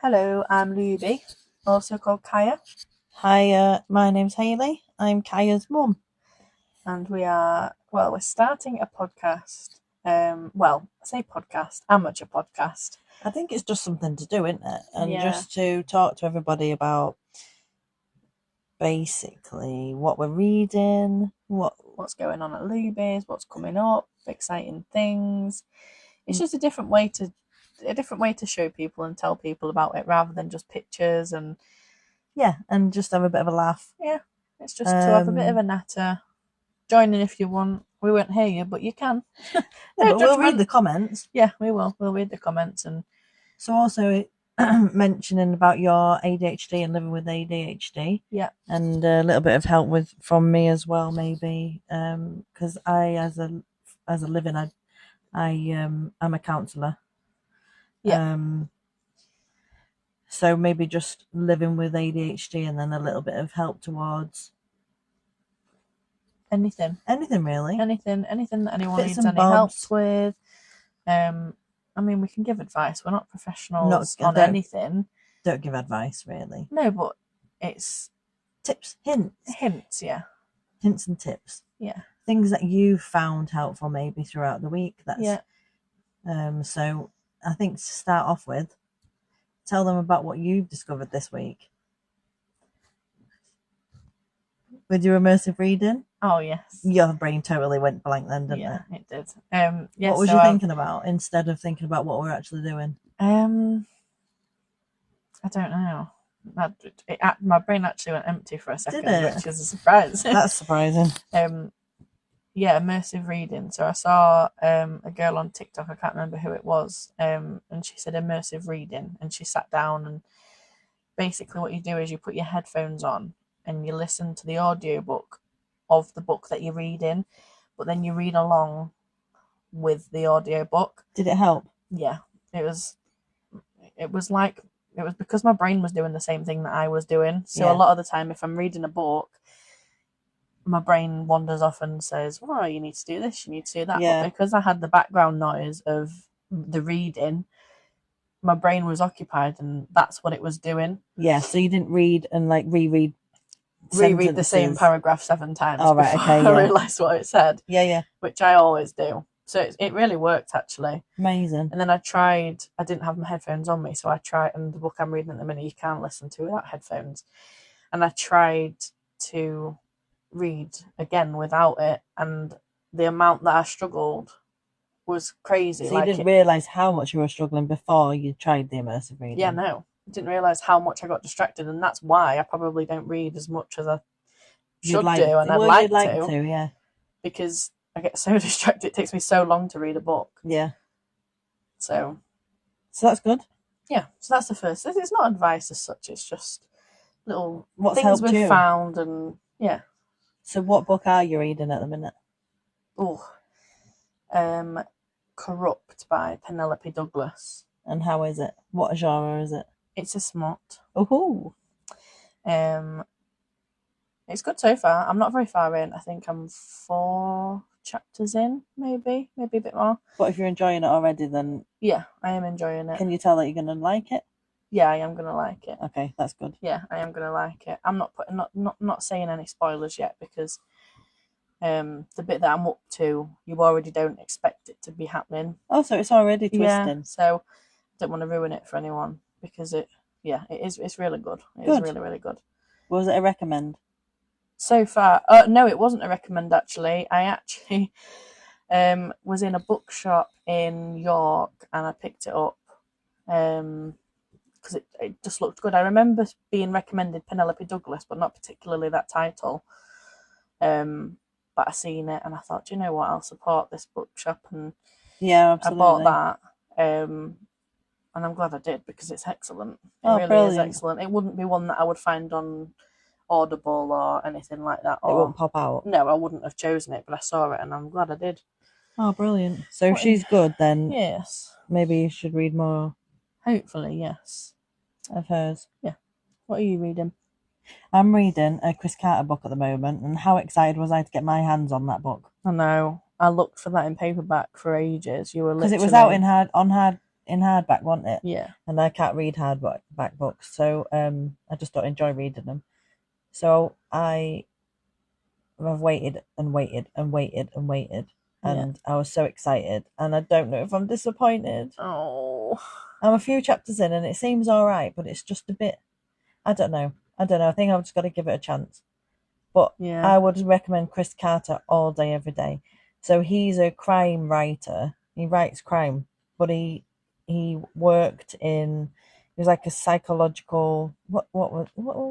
Hello, I'm Loubie, also called Kaya, Hi, my name's Hayley. I'm Kaya's mum. and we're starting a podcast. I say podcast, amateur podcast. I think it's just something to do, isn't it? And Yeah. just to talk to everybody about basically what we're reading, What's going on at Loubie's, what's coming up, exciting things. It's just a different way to show people and tell people about it rather than just pictures and and just have a bit of a laugh. yeah. It's just to have a bit of a natter. Join in if you want. We won't hear you, but you can. But we'll read the comments. Yeah, we will. We'll read the comments. And so also mentioning about your ADHD and living with ADHD. Yeah. And a little bit of help from me as well, maybe. Because I, as a living, I'm a counsellor. Yeah. So maybe just living with ADHD and then a little bit of help towards anything really. Anything that anyone Bits needs and any help bobs. with. I mean, we can give advice. We're not professionals on don't- anything. Don't give advice, really. No, but it's Tips, hints. Yeah. Hints and tips. Yeah. Things that you found helpful maybe throughout the week. Yeah. So I think to start off with, tell them about what you've discovered this week. With your immersive reading? Oh, yes. Your brain totally went blank then, didn't it? Yeah, it did. Yeah, what was you thinking about instead of thinking about what we're actually doing? I don't know. My brain actually went empty for a second, which is a surprise. That's surprising. Yeah, immersive reading. So I saw a girl on TikTok, I can't remember who it was, and she said immersive reading, and she sat down, and basically what you do is you put your headphones on and you listen to the audiobook of the book that you're reading, but then you read along with the audiobook. Did it help? Yeah, it was because my brain was doing the same thing that I was doing. So a lot of the time, if I'm reading a book, my brain wanders off and says, well, you need to do this, you need to do that. Yeah. But because I had the background noise of the reading, my brain was occupied and that's what it was doing. Yeah, so you didn't read and reread the same paragraph 7 times before I realised what it said. Yeah. Which I always do. So it really worked, actually. Amazing. And then I didn't have my headphones on me, so I tried, and the book I'm reading at the minute you can't listen to without headphones. And I tried to read again without it, and the amount that I struggled was crazy. So you didn't realise how much you were struggling before you tried the immersive reading? Yeah, no. I didn't realise how much I got distracted, and that's why I probably don't read as much as I should do, and I'd like to. Yeah. Because I get so distracted, it takes me so long to read a book. Yeah. So that's good. Yeah, so that's the first. It's not advice as such, it's just little things we've found, and yeah. So what book are you reading at the minute? Corrupt by Penelope Douglas. And how is it? What genre is it? It's a smut. Oh. It's good so far. I'm not very far in. I think I'm 4 chapters in, maybe a bit more. But if you're enjoying it already, then yeah, I am enjoying it. Can you tell that you're going to like it? Yeah, I am going to like it. Okay, that's good. Yeah, I am going to like it. I'm not saying any spoilers yet, because the bit that I'm up to, you already don't expect it to be happening. Oh, so it's already twisting. Yeah, so I don't want to ruin it for anyone, because it's really good. It's really, really good. Was it a recommend? So far, no, it wasn't a recommend, actually. I actually was in a bookshop in York, and I picked it up because it just looked good. I remember being recommended Penelope Douglas, but not particularly that title. But I seen it and I thought, you know what, I'll support this bookshop, and yeah, absolutely. I bought that. And I'm glad I did, because it's excellent. It really brilliant. is excellent. It wouldn't be one that I would find on Audible or anything like that. It won't pop out. No, I wouldn't have chosen it, but I saw it and I'm glad I did. Oh, brilliant. So if she's good, then yes, maybe you should read more. Hopefully, yes. Of hers. Yeah. What are you reading? I'm reading a Chris Carter book at the moment, and how excited was I to get my hands on that book? I know. I looked for that in paperback for ages. You were because it was out on in hardback, wasn't it? Yeah. And I can't read hardback books, so I just don't enjoy reading them. So I've waited and waited and waited and waited, and I was so excited, and I don't know if I'm disappointed. Oh. I'm a few chapters in, and it seems all right, but it's just a bit. I don't know. I think I've just got to give it a chance. But Yeah. I would recommend Chris Carter all day, every day. So he's a crime writer. He writes crime, but he worked in. He was like a psychological what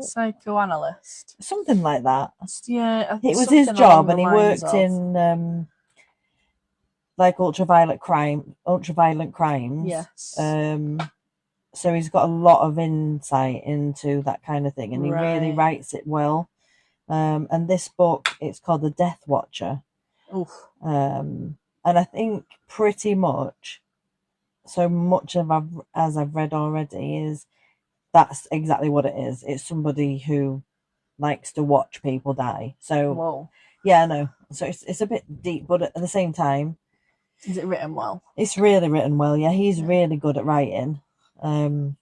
Psychoanalyst. something like that. Yeah, It was his something job, along the and he lines worked of. in like ultraviolet crimes. Yes. So he's got a lot of insight into that kind of thing, and he really Right. writes it well. And this book, it's called The Death Watcher. Oof. And I think pretty much, so much of as I've read already, is that's exactly what it is. It's somebody who likes to watch people die. So Whoa. yeah, I know. So it's a bit deep, but at the same time, Is it written well? it's really written well. Yeah, he's really good at writing. But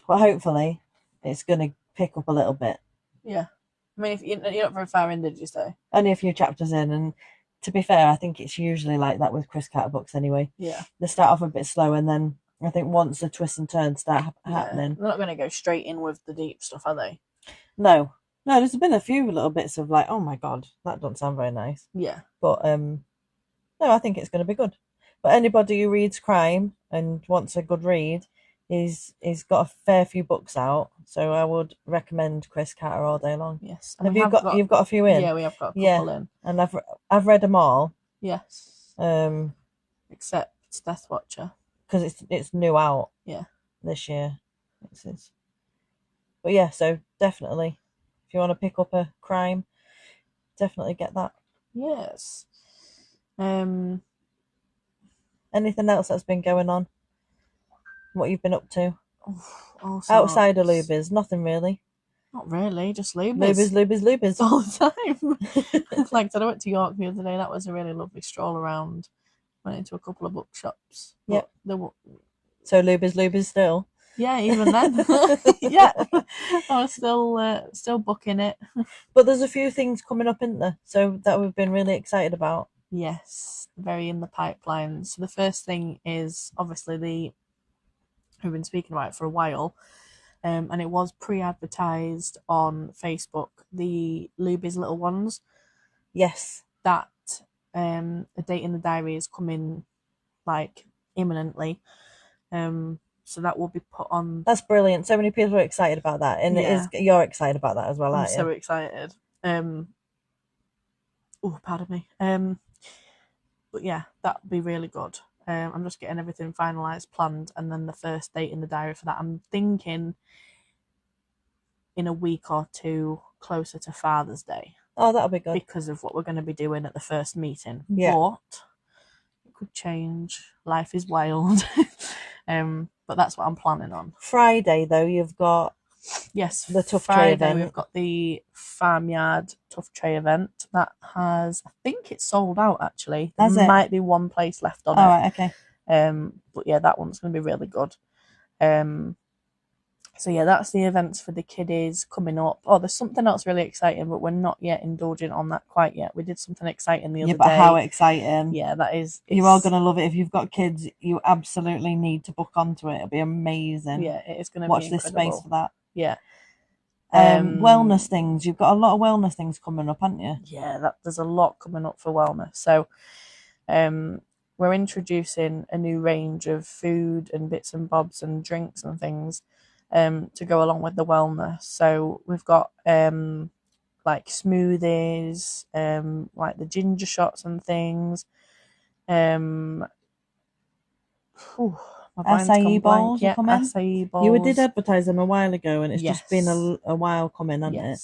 hopefully, it's going to pick up a little bit. Yeah. I mean, if you're not very far in, did you say? Only a few chapters in, and to be fair, I think it's usually like that with Chris Carter books anyway. Yeah. They start off a bit slow, and then I think once the twists and turns start happening. They're not going to go straight in with the deep stuff, are they? No, there's been a few little bits of like, oh my god, that doesn't sound very nice. Yeah. But no, I think it's going to be good. But anybody who reads crime and wants a good read, he's got a fair few books out, so I would recommend Chris Carter all day long. Yes. And you've got a few in? Yeah, we have got a couple in. And I've read them all. Yes. Except Death Watcher, because it's new out. Yeah. This year. But yeah, so definitely, if you want to pick up a crime, definitely get that. Yes. Anything else that's been going on? What you've been up to? Outside of Loubie's, nothing really. Not really, just Loubie's. Lubies. All the time. Like, I went to York the other day. That was a really lovely stroll around. Went into a couple of bookshops. Yep. So Lubies still? Yeah, even then. Yeah. I was still booking it. But there's a few things coming up, isn't there? So that we've been really excited about. Yes, very in the pipeline. So the first thing is obviously we've been speaking about it for a while. And it was pre-advertised on Facebook, the Loubie's Little Ones. Yes. That a date in the diary is coming like imminently. So that will be put on. That's brilliant. So many people are excited about that, and you're excited about that as well, aren't you? I'm so excited. Pardon me. But yeah, that would be really good. I'm just getting everything finalised, planned, and then the first date in the diary for that. I'm thinking in a week or two, closer to Father's Day. Oh, that'll be good. Because of what we're going to be doing at the first meeting. Yeah. But it could change. Life is wild. But that's what I'm planning on. Friday, though, you've got the Tough Tray event. We've got the Farmyard Tough Tray event. That has, I think it's sold out, actually. There might be one place left on it. Right, okay. But yeah, that one's going to be really good. So yeah, that's the events for the kiddies coming up. Oh, there's something else really exciting, but we're not yet indulging on that quite yet. We did something exciting the other day. Yeah, but how exciting. Yeah, that is. You're all going to love it. If you've got kids, you absolutely need to book onto it. It'll be amazing. Yeah, it is going to watch this space for that. Yeah. Wellness things. You've got a lot of wellness things coming up, haven't you? Yeah, there's a lot coming up for wellness. So we're introducing a new range of food and bits and bobs and drinks and things to go along with the wellness. So we've got like smoothies, like the ginger shots and things. Acai bowls. Yeah, acai bowls. You did advertise them a while ago, and it's just been a while coming, hasn't it?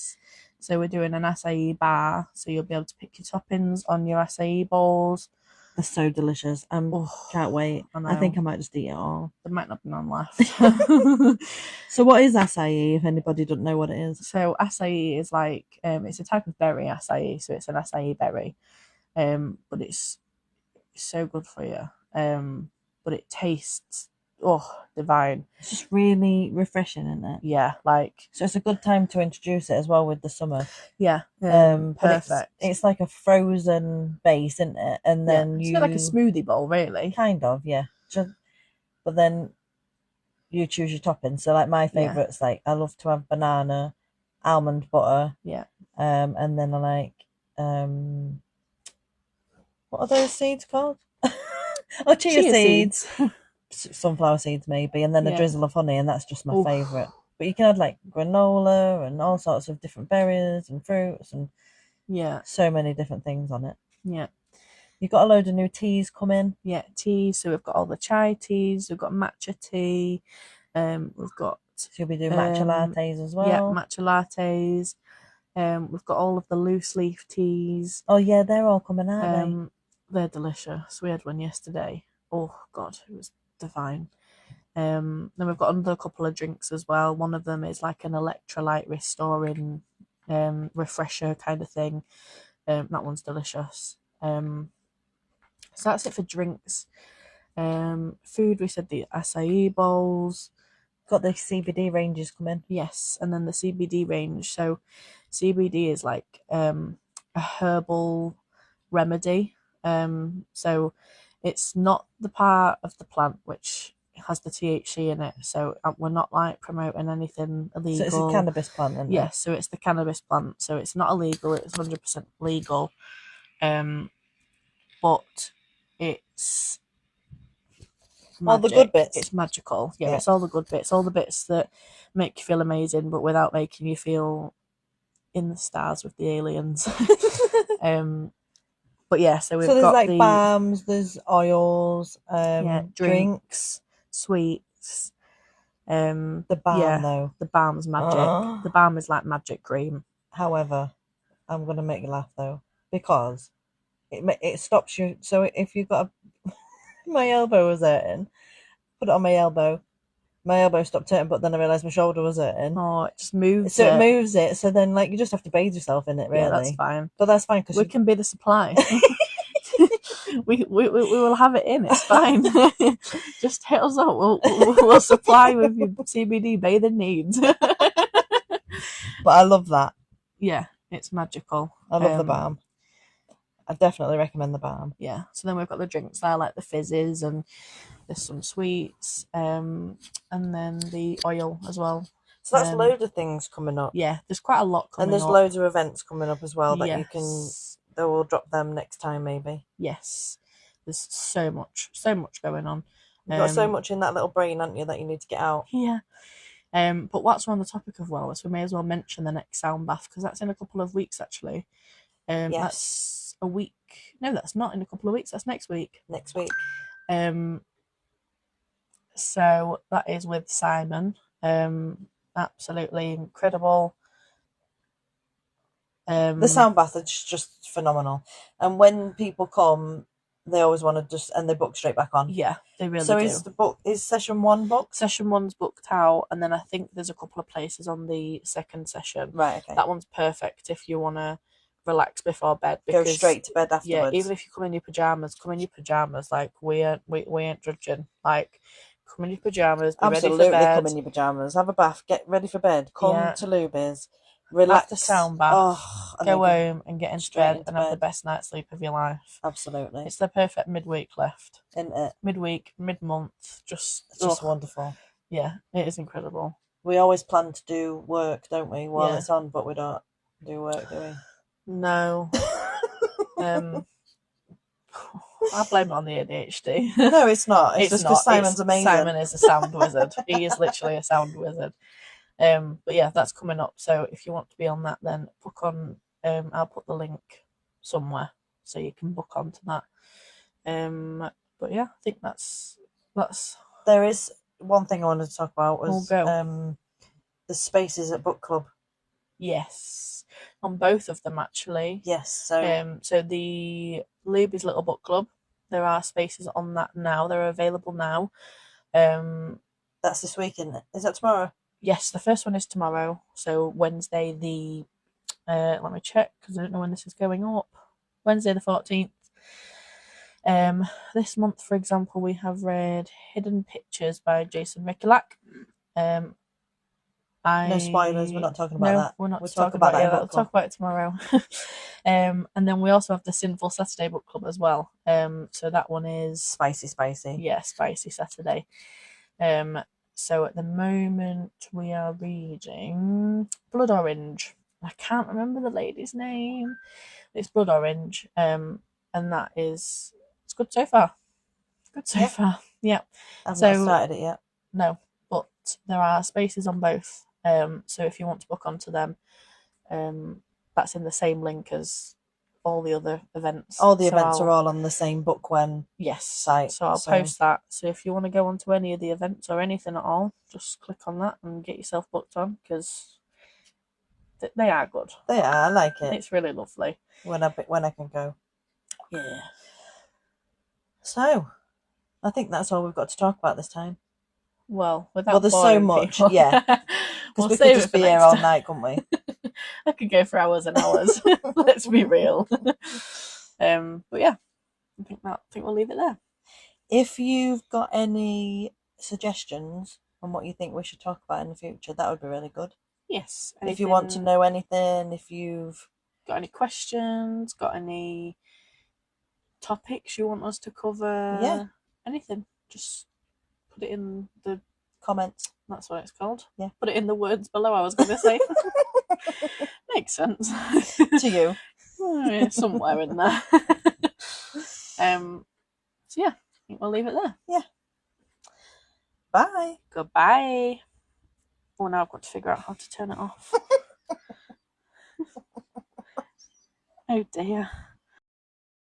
So we're doing an acai bar, so you'll be able to pick your toppings on your acai bowls. They're so delicious. Can't wait. I think I might just eat it all. There might not be none left. So what is acai, if anybody doesn't know what it is? So acai is like, it's a type of berry, acai. So it's an acai berry. But it's so good for you. but it tastes divine. It's just really refreshing, isn't it? Yeah, like, so it's a good time to introduce it as well with the summer. Yeah, but perfect. It's like a frozen base, isn't it? And then it's like a smoothie bowl, really. Kind of, yeah. But then you choose your toppings. So like my favourites, like I love to have banana, almond butter. Yeah. And then I like what are those seeds called? Chia seeds. Sunflower seeds maybe, and then a drizzle of honey, and that's just my favourite. But you can add like granola and all sorts of different berries and fruits and so many different things on it. Yeah. You've got a load of new teas coming. Yeah, teas. So we've got all the chai teas, we've got matcha tea, we've got So you'll be doing matcha lattes as well. Yeah, matcha lattes. We've got all of the loose leaf teas. Oh yeah, they're all coming out. They're delicious. We had one yesterday. Oh god, it was divine. Then we've got another couple of drinks as well. One of them is like an electrolyte restoring refresher kind of thing. That one's delicious. So that's it for drinks. Food, we said the acai bowls. Got the CBD ranges coming. Yes, and then the CBD range. So CBD is like a herbal remedy. So it's not the part of the plant which has the THC in it. So we're not like promoting anything illegal. So it's a cannabis plant, isn't it? Yes, so it's the cannabis plant. So it's not illegal. It's 100% legal. But it's magic. All the good bits. It's magical. Yeah, it's all the good bits. All the bits that make you feel amazing, but without making you feel in the stars with the aliens. But yeah, so we've there's got like balms, there's oils, drinks, sweets. The balm though. The balm's magic. The balm is like magic cream. However, I'm gonna make you laugh though, because it stops you. So if you've got my elbow was hurting, put it on my elbow. My elbow stopped hurting, but then I realised my shoulder was hurting. Oh, it just moves. So it moves it. So then, like, you just have to bathe yourself in it, really. Yeah, that's fine. But that's fine because we can be the supply. we will have it in. It's fine. Just hit us up. We'll supply with your CBD bathing needs. But I love that. Yeah, it's magical. I love the balm. I definitely recommend the balm. Yeah. So then we've got the drinks there, like the fizzes, and there's some sweets, and then the oil as well. So that's loads of things coming up. Yeah, there's quite a lot coming up. And there's loads of events coming up as well that you can. They will drop them next time, maybe. Yes, there's so much going on. You've got so much in that little brain, haven't you, that you need to get out. Yeah. But whilst we're on the topic of wellness, we may as well mention the next sound bath, because that's in a couple of weeks actually. Yes. That's a week. No, that's not in a couple of weeks. That's next week. Next week. So that is with Simon. Absolutely incredible. The sound bath is just phenomenal, and when people come, they always want to just and they book straight back on. Yeah, they really do. So is session 1 booked? Session 1's booked out, and then I think there's a couple of places on the second session. Right. Okay. That one's perfect if you want to relax before bed. Go straight to bed afterwards. Yeah, even if you come in your pajamas, Like we ain't judging. Like, come in your pajamas. Be Absolutely, ready for bed. Come in your pajamas. Have a bath. Get ready for bed. Come to Loubie's. Relax. After sound bath. Go home and get into bed and have the best night's sleep of your life. Absolutely. It's the perfect midweek left. Isn't it? Midweek, mid-month. It's just wonderful. Yeah, it is incredible. We always plan to do work, don't we, while it's on, but we don't do work, do we? No. I blame it on the ADHD. No, it's not. It's just because Simon's amazing. Simon is a sound wizard. He is literally a sound wizard. But yeah, that's coming up. So if you want to be on that, then book on. I'll put the link somewhere so you can book onto that. But yeah, I think that's. There is one thing I wanted to talk about was the spaces at book club. Yes, on both of them actually. Yes. So the Loubie's Little Book Club, there are spaces on that now. They're available now. That's this week, isn't it? Is that tomorrow? Yes, the first one is tomorrow. So Wednesday the let me check because I don't know when this is going up. Wednesday the 14th. This month, for example, we have read Hidden Pictures by Jason Mikulak. No spoilers. We're not talking about No, that. we're not We'll talk talking about that in I'll book club. talk about it tomorrow. And then we also have the Sinful Saturday book club as well. So that one is Spicy. Yeah, Spicy Saturday. So at the moment we are reading Blood Orange. I can't remember the lady's name. It's Blood Orange. And that is it's good so far. Good so far. Yeah. I've not started it yet. No, but there are spaces on both. So if you want to book onto them, that's in the same link as all the other events. All the events are all on the same Ep.1 site. So I'll post that. So if you want to go onto any of the events or anything at all, just click on that and get yourself booked on, because they are good. They are. I like it. It's really lovely. When I can go. Yeah. So, I think that's all we've got to talk about this time. Well, without there's so much, people. yeah. Because we could just be here all night, couldn't we? I could go for hours and hours. Let's be real. But yeah, I think we'll leave it there. If you've got any suggestions on what you think we should talk about in the future, that would be really good. Yes. If you want to know anything, if you've got any questions, got any topics you want us to cover, anything, just put it in the comments. That's what it's called. Yeah. Put it in the words below, I was going to say. Makes sense. To you. Yeah, somewhere in there. So yeah, I think we'll leave it there. Yeah. Bye. Goodbye. Oh, now I've got to figure out how to turn it off. Oh dear.